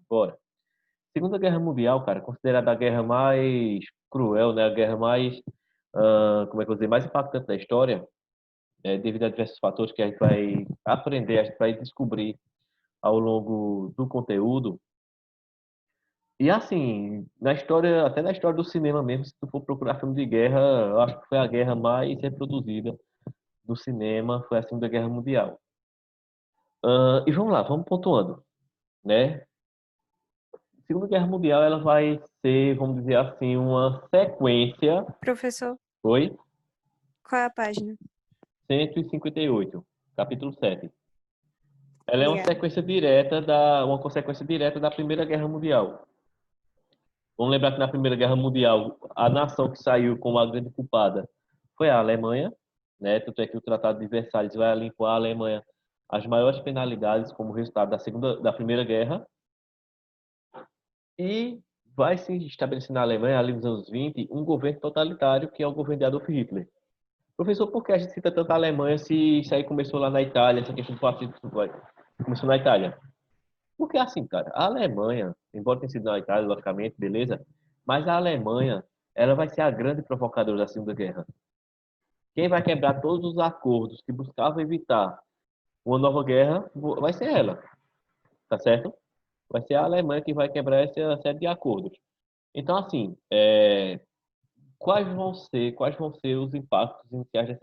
Bora. Segunda Guerra Mundial, cara, considerada a guerra mais cruel, né? A guerra mais, como é que eu vou dizer, mais impactante da história, devido a diversos fatores que a gente vai aprender, a gente vai descobrir ao longo do conteúdo. E assim, na história, até na história do cinema mesmo, se tu for procurar filme de guerra, eu acho que foi a guerra mais reproduzida do cinema, foi a Segunda Guerra Mundial. E vamos lá, vamos pontuando, né? Segunda Guerra Mundial, ela vai ser, vamos dizer assim, uma sequência. Professor, Oi? qual é a página? 158, capítulo 7. Ela é Obrigada. uma consequência direta da Primeira Guerra Mundial. Vamos lembrar que na Primeira Guerra Mundial, a nação que saiu como a grande culpada foi a Alemanha, né? Tanto é que o Tratado de Versalhes vai limpar a Alemanha as maiores penalidades como resultado da Primeira Guerra, e vai se estabelecer na Alemanha, ali nos anos 20, um governo totalitário que é o governo de Adolf Hitler. Professor, por que a gente cita tanto a Alemanha se isso aí começou lá na Itália, essa questão do fascismo começou na Itália? Porque assim, cara, a Alemanha, embora tenha sido na Itália, logicamente, beleza, mas a Alemanha, ela vai ser a grande provocadora da Segunda Guerra. Quem vai quebrar todos os acordos que buscavam evitar uma nova guerra vai ser ela, tá certo? Vai ser a Alemanha que vai quebrar essa série de acordos. Então, assim, quais vão ser os impactos iniciais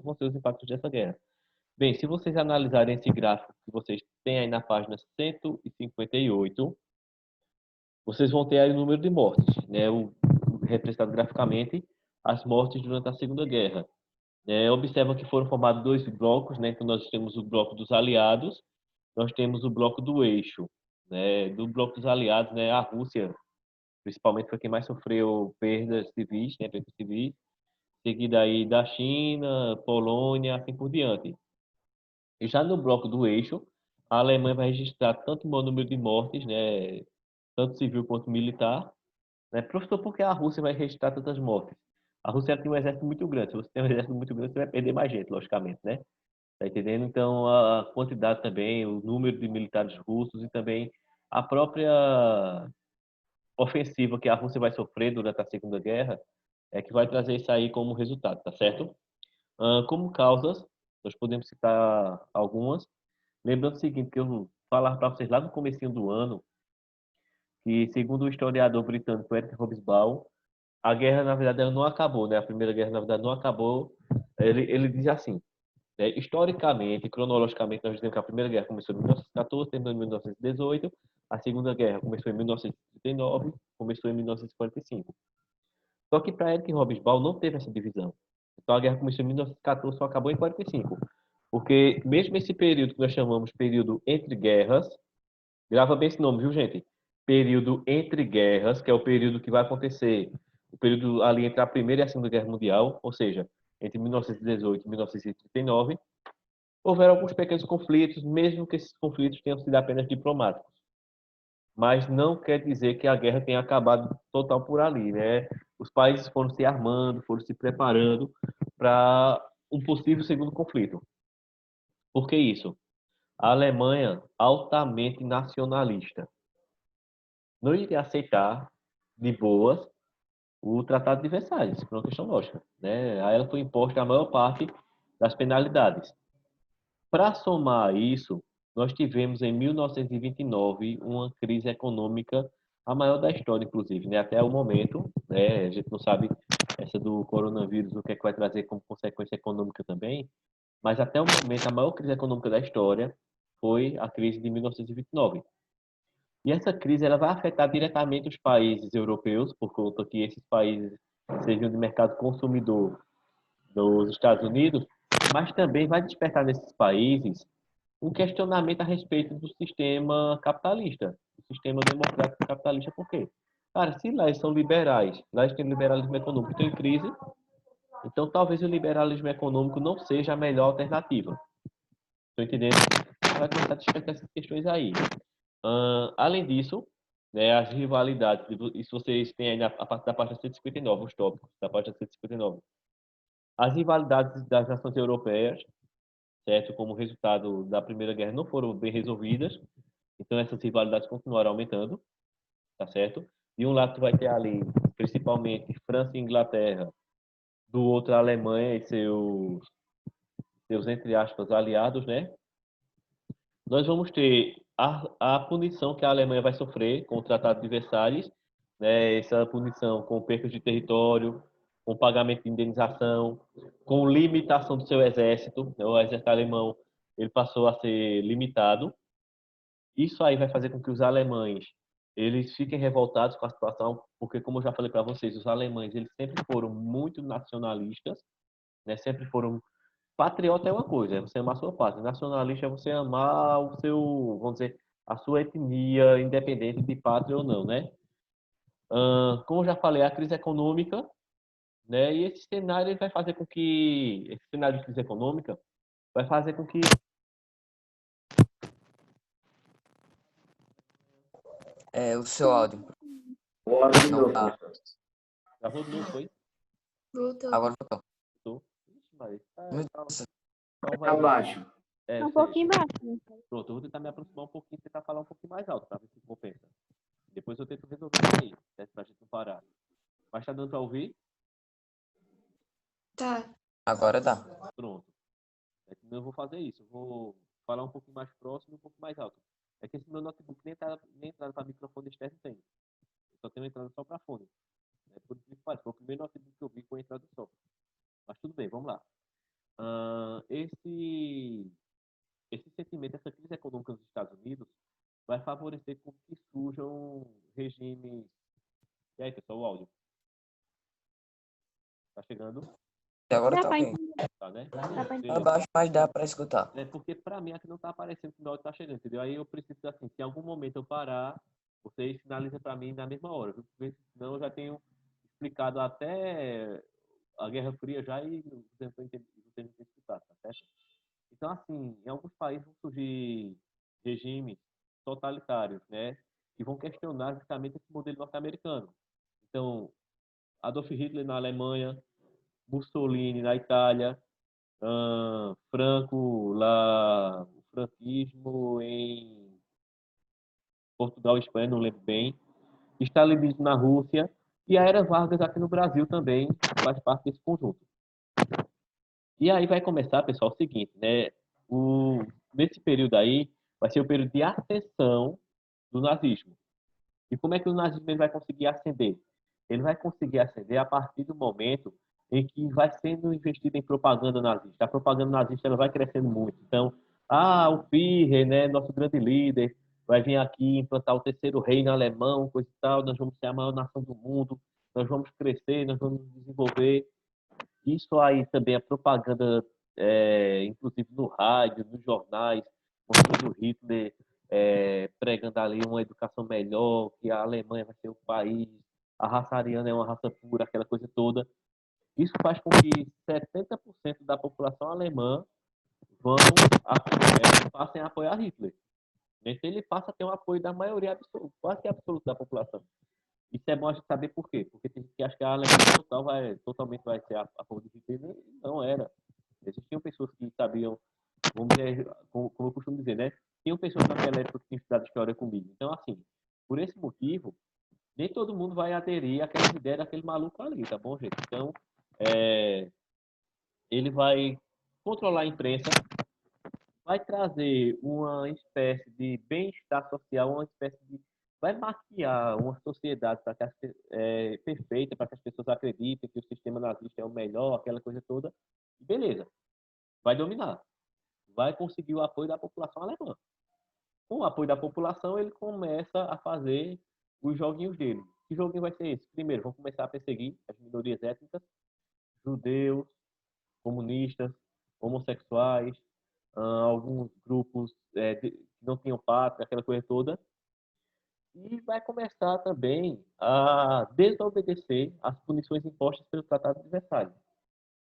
vão ser os impactos dessa guerra? Bem, se vocês analisarem esse gráfico que vocês têm aí na página 158, vocês vão ter aí o número de mortes, né? Representado graficamente as mortes durante a Segunda Guerra. Observa que foram formados dois blocos, né? Então nós temos o bloco dos aliados, nós temos o bloco do eixo, né? Do bloco dos aliados, né? A Rússia, principalmente, foi quem mais sofreu perdas civis, né? Perdas civis, seguida aí da China, Polônia, assim por diante. E já no bloco do eixo, a Alemanha vai registrar tanto o maior número de mortes, né? Tanto civil quanto militar, né? Professor, por que a Rússia vai registrar tantas mortes? A Rússia tem um exército muito grande. Se você tem um exército muito grande, você vai perder mais gente, logicamente, né? Tá entendendo? Então, a quantidade também, o número de militares russos e também a própria ofensiva que a Rússia vai sofrer durante a Segunda Guerra é que vai trazer isso aí como resultado, tá certo? Como causas, nós podemos citar algumas. Lembrando o seguinte, que eu falava para vocês lá no comecinho do ano, que segundo o historiador britânico Eric Hobsbawm, a guerra, na verdade, ela não acabou, né? A Primeira Guerra, na verdade, não acabou. Ele diz assim, né? Historicamente, cronologicamente, nós dizemos que a Primeira Guerra começou em 1914, terminou em 1918, a Segunda Guerra começou em 1939, começou em 1945. Só que para Eric Hobsbawm não teve essa divisão. Então a guerra começou em 1914, só acabou em 45. Porque mesmo esse período que nós chamamos período entre guerras, grava bem esse nome, viu, gente? Período entre guerras, que é o período que vai acontecer, o período ali entre a Primeira e a Segunda Guerra Mundial, ou seja, entre 1918 e 1939, houveram alguns pequenos conflitos, mesmo que esses conflitos tenham sido apenas diplomáticos. Mas não quer dizer que a guerra tenha acabado total por ali, né? Os países foram se armando, foram se preparando para um possível segundo conflito. Por que isso? A Alemanha, altamente nacionalista, não iria aceitar de boas o Tratado de Versalhes, por uma questão lógica, né? A ela foi imposta a maior parte das penalidades. Para somar isso, nós tivemos em 1929 uma crise econômica, a maior da história, inclusive, né? Até o momento, né? A gente não sabe essa do coronavírus, o que é que vai trazer como consequência econômica também, mas até o momento a maior crise econômica da história foi a crise de 1929. E essa crise ela vai afetar diretamente os países europeus, por conta que esses países serviam de mercado consumidor dos Estados Unidos, mas também vai despertar nesses países um questionamento a respeito do sistema capitalista, do sistema democrático capitalista. Por quê? Cara, se lá eles são liberais, lá eles têm liberalismo econômico, estão em crise, então talvez o liberalismo econômico não seja a melhor alternativa. Estou entendendo? Vai começar a despertar essas questões aí. Além disso, né, as rivalidades, isso vocês têm aí a parte da página 159, os tópicos da página 159. As rivalidades das nações europeias, certo, como resultado da Primeira Guerra, não foram bem resolvidas, Então, essas rivalidades continuaram aumentando, tá certo? De um lado, tu vai ter ali, principalmente, França e Inglaterra, do outro, a Alemanha e seus entre aspas, aliados, né? Nós vamos ter a punição que a Alemanha vai sofrer com o Tratado de Versalhes, né? Essa punição com percas de território, com pagamento de indenização, com limitação do seu exército. O exército alemão ele passou a ser limitado. Isso aí vai fazer com que os alemães eles fiquem revoltados com a situação, porque como eu já falei para vocês, os alemães eles sempre foram muito nacionalistas, né? Sempre foram. Patriota é uma coisa, é você amar a sua pátria. Nacionalista é você amar o seu, vamos dizer, a sua etnia, independente de pátria ou não, né? Como eu já falei, a crise econômica, né? E esse cenário ele vai fazer com que esse cenário de crise econômica vai fazer com que O seu áudio Bora de não novo, tá. professor. travou de novo, foi? Voltou. Agora voltou. Tô. Ixi, Maria, Nossa, então Tá baixo. é, Um pouquinho baixo. pronto, eu vou tentar me aproximar um pouquinho e tentar falar um pouquinho mais alto, para ver se compensa. Depois eu tento resolver isso aí, certo? Pra gente não parar. Mas tá dando para ouvir? Tá. agora dá. Pronto. Eu vou fazer isso. Eu vou falar um pouquinho mais próximo e um pouco mais alto. É que esse meu notebook nem entrada para microfone externo tem. Eu só tenho entrada só para fone. Por isso que faz. Foi o primeiro notebook que eu vi com entrada só. Mas tudo bem, vamos lá. Esse sentimento, essa crise econômica dos Estados Unidos vai favorecer com que surjam regimes. E aí, pessoal, o áudio? Tá chegando? E agora Dá tá pra ok. entender. Tá, né? Dá pra Tá baixo, mas dá pra escutar. É porque para mim aqui não tá aparecendo que o áudio tá chegando, entendeu? Aí eu preciso, assim, se em algum momento eu parar, vocês finalizam para mim na mesma hora, viu? Porque senão eu já tenho explicado até a Guerra Fria já e você não tem explicado, tá certo? Então, assim, em alguns países vão surgir regimes totalitários, né? Que vão questionar justamente esse modelo norte-americano. Então, Adolf Hitler na Alemanha, Mussolini na Itália, Franco lá, o franquismo em Portugal e Espanha, não lembro bem, stalinismo na Rússia e a Era Vargas aqui no Brasil também faz parte desse conjunto. E aí vai começar, pessoal, o seguinte, né? Nesse período aí vai ser o período de ascensão do nazismo. E como é que o nazismo ele vai conseguir ascender? Ele vai conseguir ascender a partir do momento em que vai sendo investido em propaganda nazista. A propaganda nazista ela vai crescendo muito. Então, o Führer, né, nosso grande líder, vai vir aqui implantar o terceiro reino alemão, coisa e tal, nós vamos ser a maior nação do mundo, nós vamos crescer, nós vamos desenvolver. Isso aí também é propaganda, inclusive no rádio, nos jornais, mostrando Hitler pregando ali uma educação melhor, que a Alemanha vai ser o país, a raça ariana é uma raça pura, aquela coisa toda. Isso faz com que 70% da população alemã passem a apoiar Hitler. Então ele passa a ter um apoio da maioria absoluta, quase que absoluta da população. Isso é bom a gente saber por quê. Porque tem gente que acha que a Alemanha totalmente vai ser a favor de Hitler. Não era. Existiam pessoas que sabiam, vamos dizer, como eu costumo dizer, né? Tinham pessoas naquela época que tinham estudado história comigo. Então, assim, por esse motivo, nem todo mundo vai aderir àquela ideia daquele maluco ali, tá bom, gente? Então, ele vai controlar a imprensa, vai trazer uma espécie de bem-estar social, uma espécie de vai maquiar uma sociedade para que perfeita, para que as pessoas acreditem que o sistema nazista é o melhor, aquela coisa toda. E beleza, vai dominar, vai conseguir o apoio da população alemã. Com o apoio da população, ele começa a fazer os joguinhos dele. Que joguinho vai ser esse? Primeiro, vão começar a perseguir as minorias étnicas, judeus, comunistas, homossexuais, alguns grupos que não tinham pátria, aquela coisa toda. E vai começar também a desobedecer às punições impostas pelo Tratado de Versalhes.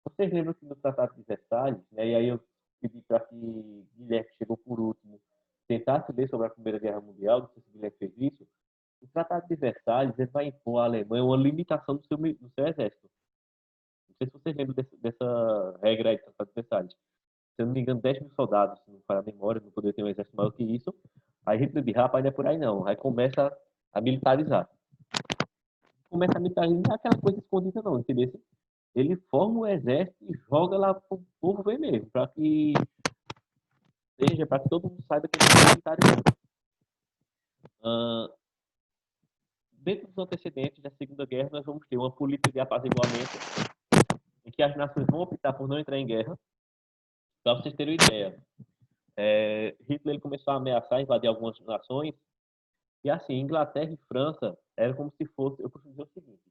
Vocês lembram que no Tratado de Versalhes, né, e aí eu pedi para que Guilherme, que chegou por último, tentasse ler sobre a Primeira Guerra Mundial, não sei se Guilherme fez isso, o Tratado de Versalhes ele vai impor à Alemanha uma limitação do seu exército. Não sei se vocês lembram dessa regra aí do Tratado de Versalhes. Se eu não me engano, 10 mil soldados, se não falha a memória, não poderia ter um exército maior que isso. Aí Hitler diz, rapaz, não é por aí não. Aí começa a militarizar. Começa a militarizar, não é aquela coisa escondida não, entendeu? Ele forma o exército e joga lá pro povo ver mesmo, para que seja, para que todo mundo saiba que ele é militarizado. Ah, dentro dos antecedentes da Segunda Guerra, nós vamos ter uma política de apaziguamento em que as nações vão optar por não entrar em guerra. Para vocês terem uma ideia, Hitler ele começou a ameaçar invadir algumas nações e assim, Inglaterra e França era como se fosse, eu costumo dizer o seguinte,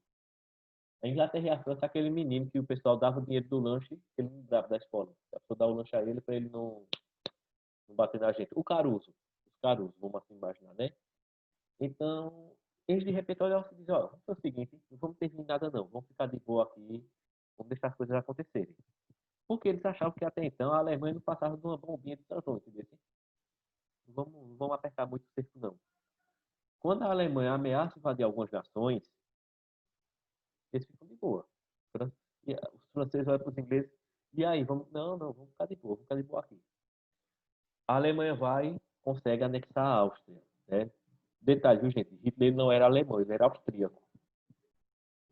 a Inglaterra e a França é aquele menino que o pessoal dava o dinheiro do lanche, que ele não dava da escola. A pessoa dava o lanche a ele para ele não bater na gente. O Caruso, os Caruso, vamos assim imaginar, né? Então, eles de repente olham e dizem, ó, vamos fazer o seguinte, não vamos ter nada não, vamos ficar de boa aqui, vamos deixar as coisas acontecerem. Porque eles achavam que até então a Alemanha não passava de uma bombinha de São João, entendeu? Não vamos apertar muito o cerco, não. Quando a Alemanha ameaça invadir algumas nações, eles ficam de boa. Os franceses olham para os ingleses, e aí, vamos ficar de boa, vamos ficar de boa aqui. A Alemanha consegue anexar a Áustria, né? Detalhe, viu, gente? Hitler não era alemão, ele era austríaco.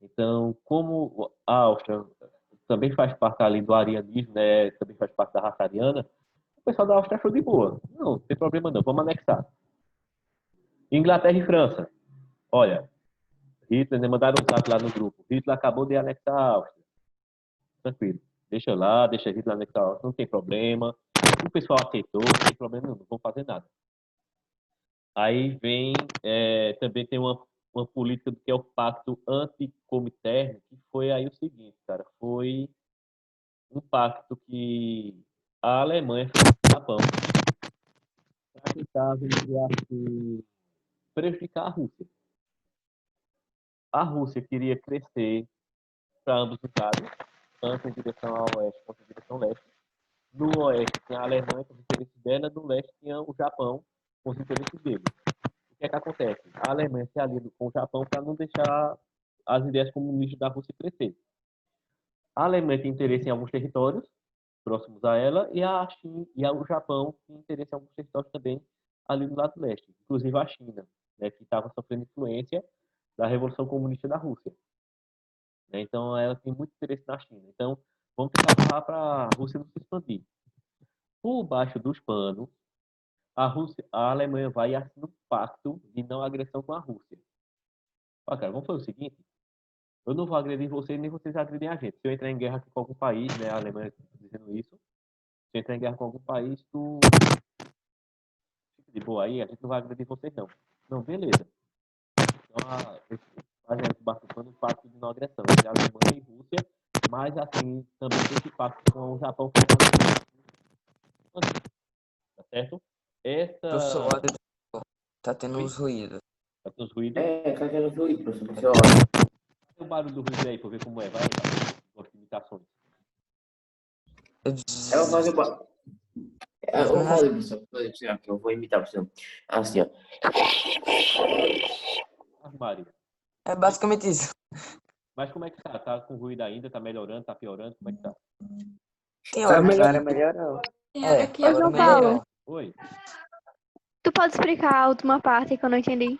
Então, como a Áustria também faz parte ali do arianismo, né? Também faz parte da raça ariana, o pessoal da Áustria achou de boa. Não tem problema não, vamos anexar. Inglaterra e França. Olha, Hitler, né, mandaram um zap lá no grupo. Hitler acabou de anexar a Áustria. Tranquilo. Deixa lá, deixa Hitler anexar a Áustria, não tem problema. O pessoal aceitou, não tem problema não vão fazer nada. Aí vem, também tem uma política que é o pacto anticomintern, que foi aí o seguinte, cara, foi um pacto que a Alemanha fez com o Japão para tentar, prejudicar a Rússia. A Rússia queria crescer para ambos os lados, tanto em direção ao oeste quanto em direção ao leste. No oeste tinha a Alemanha com os interesses dela, no leste tinha o Japão com os interesses dele. O que é que acontece? A Alemanha se alia com o Japão para não deixar as ideias comunistas da Rússia crescer. A Alemanha tem interesse em alguns territórios próximos a ela e o Japão tem interesse em alguns territórios também ali do lado leste, inclusive a China, né, que estava sofrendo influência da Revolução Comunista da Rússia. Né? Então, ela tem muito interesse na China. Então, vamos tentar falar para a Rússia não se expandir. Por baixo dos panos, a Alemanha vai e assina um pacto de não agressão com a Rússia. Ah, cara, vamos fazer o seguinte, eu não vou agredir vocês, nem vocês agredem a gente. Se eu entrar em guerra com algum país, né, a Alemanha está dizendo isso, se eu entrar em guerra com algum país, tu fica de boa aí, a gente não vai agredir vocês não. Não, beleza. Então, fazem participando do pacto de não agressão entre a Alemanha e Rússia, mas assim, também tem esse pacto com o Japão, tá certo? Professor, Essa... olha, tá tendo uns ruídos. Tá com os ruídos? Tá querendo fluir, professor. Você olha. Tem o barulho do ruído aí, pra ver como é, vai, as imitações. Eu vou fazer. Eu vou fazer, professor. Eu vou imitar, professor. Assim, ó. Maria. É basicamente isso. Mas como é que tá? Tá com ruído ainda? Tá melhorando? Tá piorando? Como é que tá? Tem hora que Agora melhorou. Aqui agora João melhorou. Paulo, Oi. tu pode explicar a última parte que eu não entendi?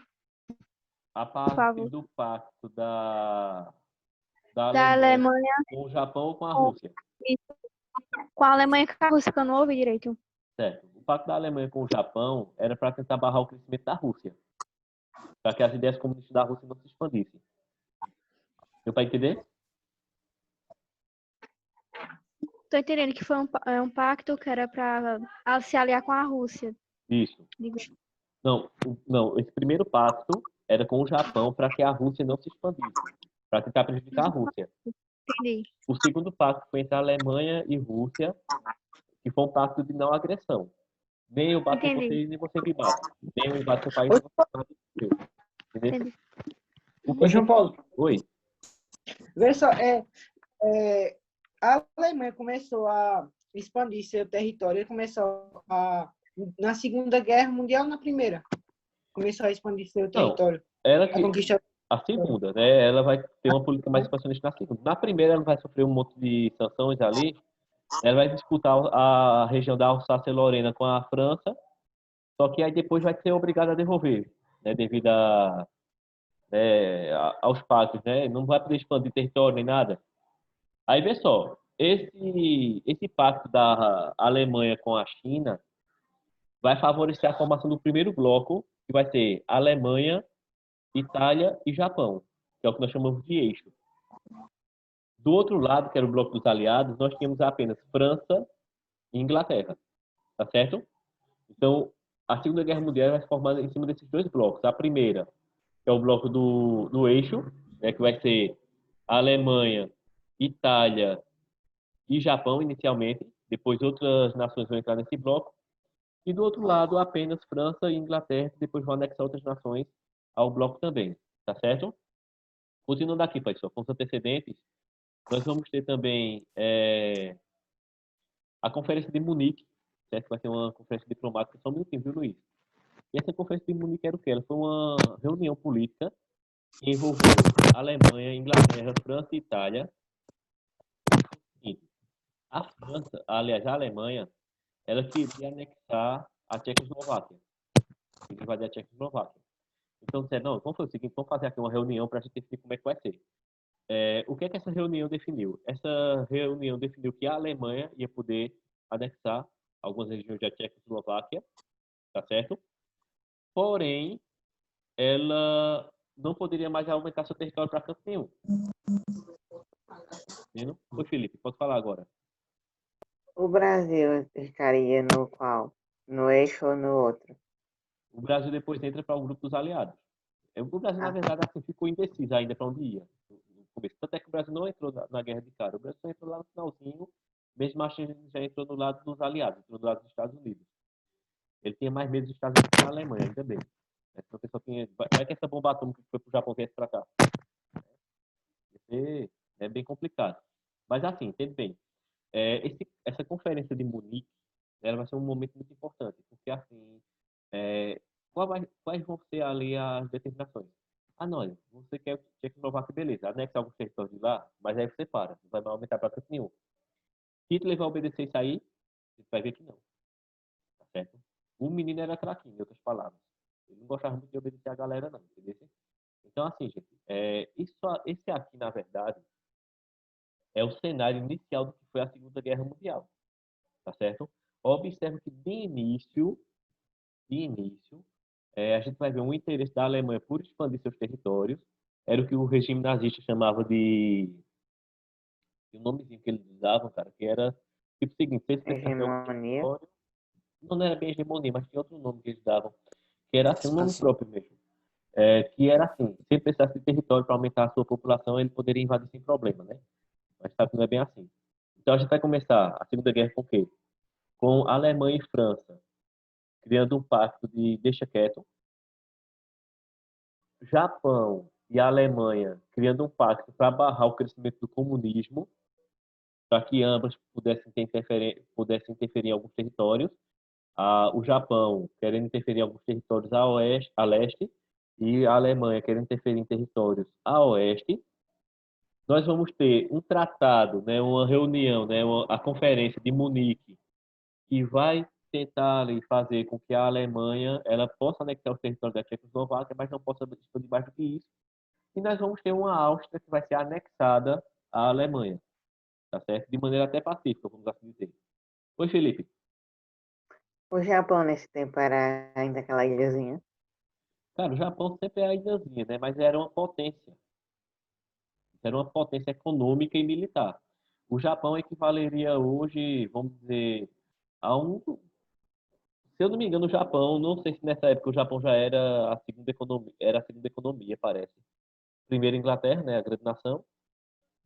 A Por parte favor. do pacto da Da Alemanha Alemanha com o Japão ou com a com, Rússia. com a Alemanha e com a Rússia, que eu não ouvi direito. Certo. O pacto da Alemanha com o Japão era para tentar barrar o crescimento da Rússia. Para que as ideias comunistas da Rússia não se expandissem. Deu para entender? Tô entendendo que foi um pacto que era pra se aliar com a Rússia. Isso. Não, esse primeiro pacto era com o Japão para que a Rússia não se expandisse, para tentar prejudicar a Rússia. Entendi. O segundo pacto foi entre a Alemanha e Rússia, que foi um pacto de não agressão. Nem eu bato em Entendi. vocês, nem você me bate. Nem eu bato no país, nem você bate no seu. Entendeu? Entendi. Ô, João Paulo, Oi. vê só, a Alemanha começou a expandir seu território, na Segunda Guerra Mundial ou na Primeira? Começou a expandir seu território. Ela A que... conquista. A segunda, né? Ela vai ter uma política mais expansionista na segunda. Na primeira, ela vai sofrer um monte de sanções ali. Ela vai disputar a região da Alsácia-Lorena com a França Só que aí depois vai ser obrigado a devolver, né, devido aos pactos, né? Não vai poder expandir território nem nada. Aí vê só, esse pacto da Alemanha com a China vai favorecer a formação do primeiro bloco, que vai ser Alemanha, Itália e Japão, que é o que nós chamamos de eixo. Do outro lado, que era o bloco dos aliados, nós tínhamos apenas França e Inglaterra, tá certo? Então, a Segunda Guerra Mundial vai se formar em cima desses dois blocos. A primeira, que é o bloco do eixo, né, que vai ser Alemanha, Itália e Japão inicialmente, depois outras nações vão entrar nesse bloco, e do outro lado apenas França e Inglaterra, que depois vão anexar outras nações ao bloco também, tá certo? Continuando aqui, pessoal, com os antecedentes, nós vamos ter também a Conferência de Munique, certo? Vai ser uma conferência diplomática, só um minutinho, viu, Luiz? E essa Conferência de Munique era o quê? Ela foi uma reunião política que envolveu Alemanha, Inglaterra, França e Itália. A França, aliás, a Alemanha, ela queria anexar a Tchecoslováquia. Queria invadir a Tchecoslováquia. Então, disseram, não, vamos fazer o seguinte, vamos fazer aqui uma reunião para a gente definir como é que vai ser. O que é que essa reunião definiu? Essa reunião definiu que a Alemanha ia poder anexar algumas regiões da Tchecoslováquia, tá certo? Porém, ela não poderia mais aumentar seu território para canto nenhum. Entendeu? Oi, Felipe, pode falar agora. O Brasil estaria no qual? No eixo ou no outro? O Brasil depois entra para o grupo dos aliados. O Brasil, na verdade, assim, ficou indeciso ainda para onde ia. No começo. Tanto é que o Brasil não entrou na guerra de cara. O Brasil só entrou lá no finalzinho, mesmo assim já entrou no lado dos aliados, entrou do lado dos Estados Unidos. Ele tinha mais medo dos Estados Unidos que da Alemanha, ainda bem. Então, o pessoal tinha... Vai que essa bomba atômica que foi para o Japão viesse para cá. É bem complicado. Mas assim, entende bem. Essa conferência de Munique, ela vai ser um momento muito importante, porque assim, quais vão ser ali as determinações? Ah, não, você quer Tchecoslováquia, beleza, anexa alguns territórios de lá, mas aí você para, não vai mais aumentar para canto nenhum. Hitler vai obedecer isso aí? Você vai ver que não, tá certo? O menino era craquinho, em outras palavras. Ele não gostava muito de obedecer a galera, não, entendeu? Então, assim, gente, esse aqui, na verdade, é o cenário inicial do que foi a Segunda Guerra Mundial, tá certo? Observe que de início, a gente vai ver um interesse da Alemanha por expandir seus territórios, era o que o regime nazista chamava de um nomezinho que eles usavam, cara, que era tipo o seguinte, se eles pensassem em algum Hegemonia. território, não era bem hegemonia, mas tinha outro nome que eles davam, que era assim, um nome próprio mesmo. Que era assim, se ele precisasse de território para aumentar a sua população, ele poderia invadir sem problema, né? Mas sabe que não é bem assim. Então a gente vai começar a Segunda Guerra com o quê? Com Alemanha e França, criando um pacto de deixa quieto. Japão e Alemanha criando um pacto para barrar o crescimento do comunismo, para que ambas pudessem interferir em alguns territórios. O Japão querendo interferir em alguns territórios a leste e a Alemanha querendo interferir em territórios a oeste. Nós vamos ter um tratado, né, uma reunião, né, a Conferência de Munique, que vai tentar ali, fazer com que a Alemanha ela possa anexar os territórios da Tchecoslováquia, mas não possa expandir mais do que isso. E nós vamos ter uma Áustria que vai ser anexada à Alemanha, tá certo? De maneira até pacífica, vamos assim dizer. Oi, Felipe. O Japão nesse tempo era ainda aquela ilhazinha. Cara, o Japão sempre é a ilhazinha, né? Mas era uma potência. Era uma potência econômica e militar. O Japão equivaleria hoje, vamos dizer, a um... Se eu não me engano, o Japão, não sei se nessa época o Japão já era a segunda economia, parece. Primeiro Inglaterra, né, a grande nação.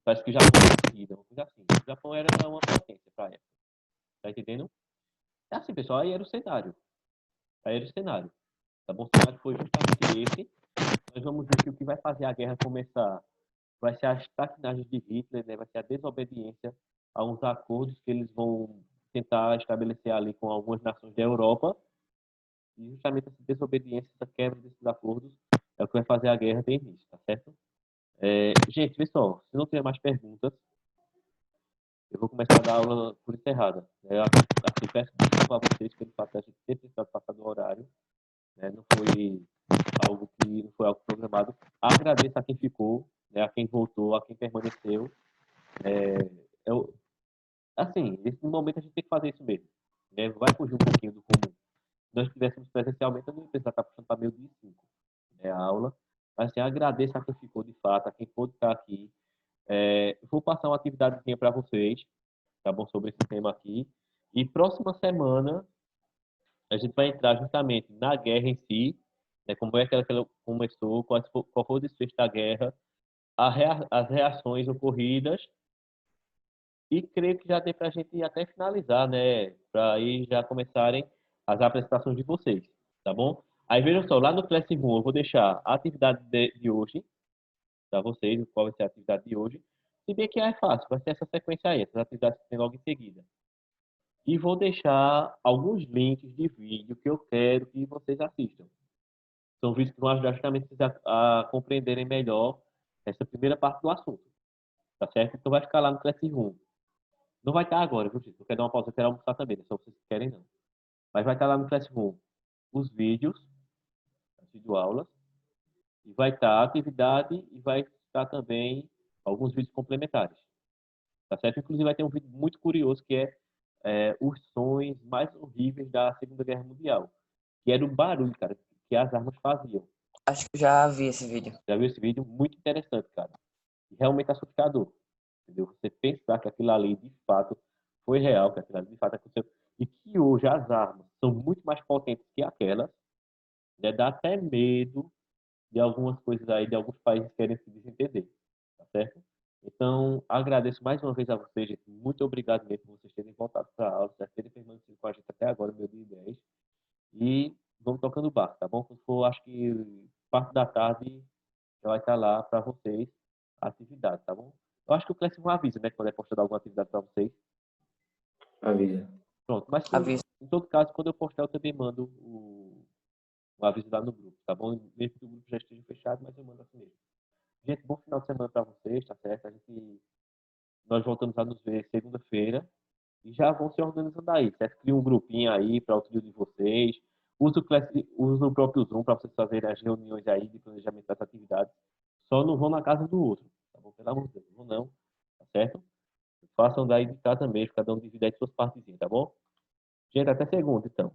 Parece que o Japão era seguida, uma coisa assim. O Japão era uma potência para a época. Tá entendendo? É assim, pessoal, aí era o cenário. Aí era o cenário. Tá bom? O cenário foi justamente esse. Nós vamos ver que o que vai fazer a guerra começar vai ser as traquinagens de Hitler, né? Vai ser a desobediência a uns acordos que eles vão tentar estabelecer ali com algumas nações da Europa. E justamente essa desobediência, essa quebra desses acordos é o que vai fazer a guerra ter início, tá certo? Gente, pessoal, se não tiver mais perguntas, eu vou começar a dar aula por encerrada. Eu assim, peço desculpa a vocês pelo fato de a gente ter precisado passar do horário, né? Não foi algo programado. Agradeço a quem ficou, né? A quem voltou, a quem permaneceu. Assim, nesse momento a gente tem que fazer isso mesmo, né? Vai fugir um pouquinho do comum. Se nós estivéssemos presencialmente, eu não ia precisar estar puxando para meio dia 5, né, a aula. Mas assim, agradeço a quem ficou de fato, a quem pôde estar aqui. Vou passar uma atividadezinha para vocês, tá bom? Sobre esse tema aqui. E próxima semana a gente vai entrar justamente na guerra em si, né? Como é que ela começou, qual foi o desfecho da guerra, as reações ocorridas. E creio que já tem para a gente até finalizar, né? Para aí já começarem as apresentações de vocês, tá bom? Aí vejam só, lá no Classroom eu vou deixar a atividade de hoje, para vocês, qual vai ser a atividade de hoje. Se bem que é fácil, vai ser essa sequência aí, essas atividades que tem logo em seguida. E vou deixar alguns links de vídeo que eu quero que vocês assistam. São vídeos que vão ajudar justamente vocês a compreenderem melhor essa primeira parte do assunto, tá certo? Então vai ficar lá no Classroom. Não vai estar agora, viu, gente? Eu quero dar uma pausa, eu quero almoçar também, não é só vocês que querem, não. Mas vai estar lá no Classroom os vídeos, as videoaulas, e vai estar a atividade e vai estar também alguns vídeos complementares, tá certo? Inclusive vai ter um vídeo muito curioso que é os sons mais horríveis da Segunda Guerra Mundial, que era o barulho, cara, que as armas faziam. Acho que eu já vi esse vídeo. Já viu esse vídeo? Muito interessante, cara. E realmente assustador. Entendeu? Você pensar que aquilo ali de fato foi real, que aquilo ali de fato aconteceu. E que hoje as armas são muito mais potentes que aquelas, né? Dá até medo de algumas coisas aí, de alguns países querem se desentender, tá certo? Então, agradeço mais uma vez a vocês, gente. Muito obrigado mesmo por vocês terem voltado para a aula, por terem permanecido com a gente até agora, meu dia 10. E vamos tocando o barco, tá bom? Quando for, acho que parte da tarde já vai estar lá para vocês a atividade, tá bom? Eu acho que o Clécio avisa, né? Quando é postado alguma atividade para vocês. Avisa. Pronto, mas Avisa. em todo caso, quando eu postar, eu também mando o aviso lá no grupo, tá bom? Mesmo que o grupo já esteja fechado, mas eu mando assim mesmo. Gente, bom final de semana para vocês, tá certo? Nós voltamos a nos ver segunda-feira e já vão se organizando aí, certo? Cria um grupinho aí para o auxílio de vocês. Usa o próprio Zoom para vocês fazerem as reuniões aí de planejamento das atividades. Só não vão na casa do outro, tá bom? Pelo amor de Deus, não vão não, tá certo? Façam daí de casa mesmo, cada um divide aí suas partezinhas, tá bom? Gente, até segunda, então.